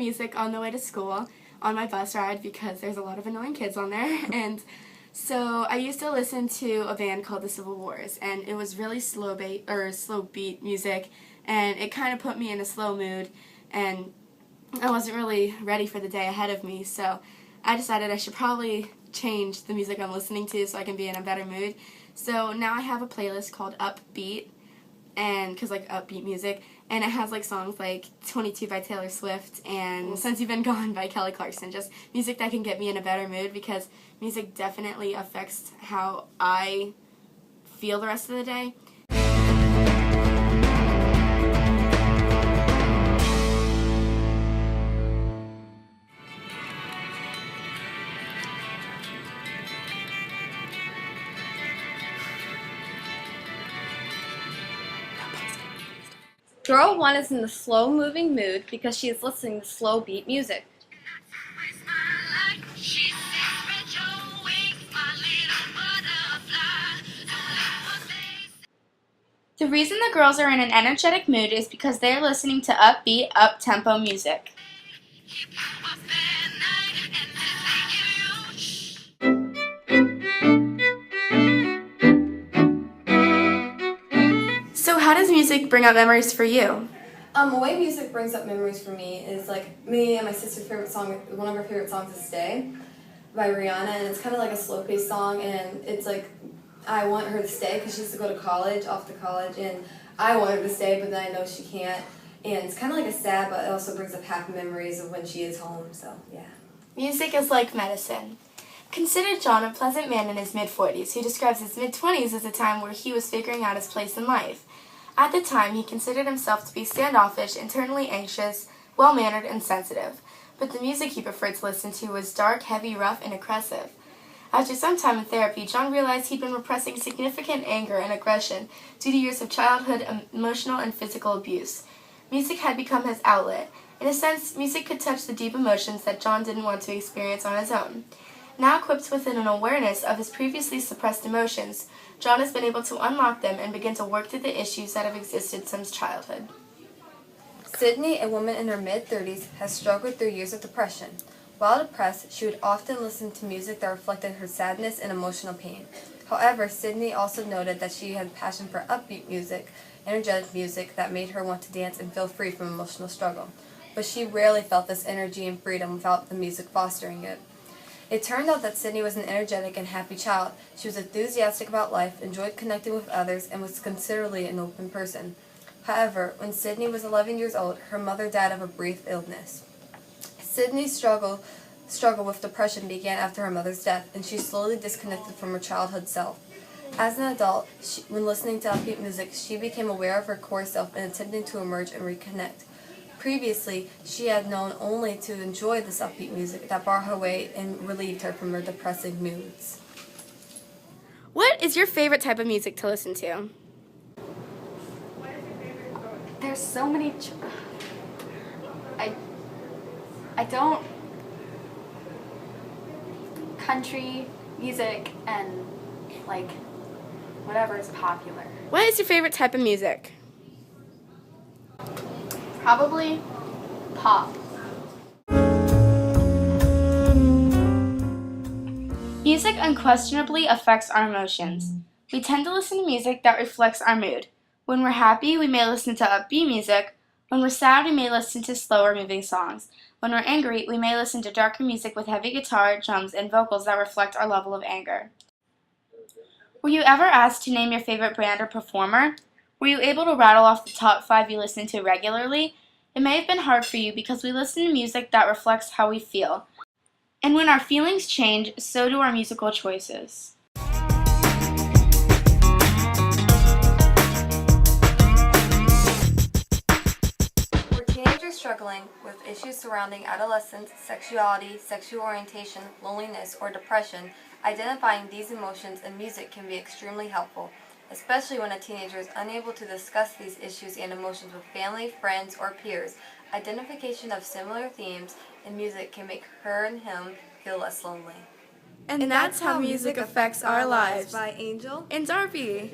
music on the way to school on my bus ride because there's a lot of annoying kids on there. And so I used to listen to a band called the Civil Wars, and it was really slow beat music, and it kind of put me in a slow mood, and I wasn't really ready for the day ahead of me, so I decided I should probably change the music I'm listening to so I can be in a better mood. So now I have a playlist called Upbeat, and because upbeat music, and it has songs like 22 by Taylor Swift and Since You've Been Gone by Kelly Clarkson, just music that can get me in a better mood, because music definitely affects how I feel the rest of the day. Girl 1 is in the slow-moving mood because she is listening to slow beat music. The reason the girls are in an energetic mood is because they are listening to upbeat, up-tempo music. So how does music bring up memories for you? The way music brings up memories for me is me and my sister's favorite song. One of our favorite songs is "Stay" by Rihanna, and it's kind of like a slow-paced song, and it's I want her to stay because she has to go to college, off to college, and I want her to stay, but then I know she can't, and it's kind of a sad, but it also brings up happy memories of when she is home. So yeah. Music is like medicine. Consider John, a pleasant man in his mid-40s, who describes his mid-20s as a time where he was figuring out his place in life. At the time, he considered himself to be standoffish, internally anxious, well-mannered, and sensitive. But the music he preferred to listen to was dark, heavy, rough, and aggressive. After some time in therapy, John realized he'd been repressing significant anger and aggression due to years of childhood emotional and physical abuse. Music had become his outlet. In a sense, music could touch the deep emotions that John didn't want to experience on his own. Now equipped with an awareness of his previously suppressed emotions, John has been able to unlock them and begin to work through the issues that have existed since childhood. Sydney, a woman in her mid-30s, has struggled through years of depression. While depressed, she would often listen to music that reflected her sadness and emotional pain. However, Sydney also noted that she had a passion for upbeat music, energetic music that made her want to dance and feel free from emotional struggle. But she rarely felt this energy and freedom without the music fostering it. It turned out that Sydney was an energetic and happy child. She was enthusiastic about life, enjoyed connecting with others, and was considerably an open person. However, when Sydney was 11 years old, her mother died of a brief illness. Sydney's struggle with depression began after her mother's death, and she slowly disconnected from her childhood self. As an adult, when listening to upbeat music, she became aware of her core self and attempting to emerge and reconnect. Previously, she had known only to enjoy this upbeat music that brought her away and relieved her from her depressing moods. What is your favorite type of music to listen to? There's so many. I don't. Country music and whatever is popular. What is your favorite type of music? Probably pop. Music unquestionably affects our emotions. We tend to listen to music that reflects our mood. When we're happy, we may listen to upbeat music. When we're sad, we may listen to slower moving songs. When we're angry, we may listen to darker music with heavy guitar, drums, and vocals that reflect our level of anger. Were you ever asked to name your favorite band or performer? Were you able to rattle off the top 5 you listen to regularly? It may have been hard for you because we listen to music that reflects how we feel. And when our feelings change, so do our musical choices. For teenagers struggling with issues surrounding adolescence, sexuality, sexual orientation, loneliness, or depression, identifying these emotions in music can be extremely helpful, especially when a teenager is unable to discuss these issues and emotions with family, friends, or peers. Identification of similar themes in music can make her and him feel less lonely. And that's how music affects our lives. By Angel And Darby.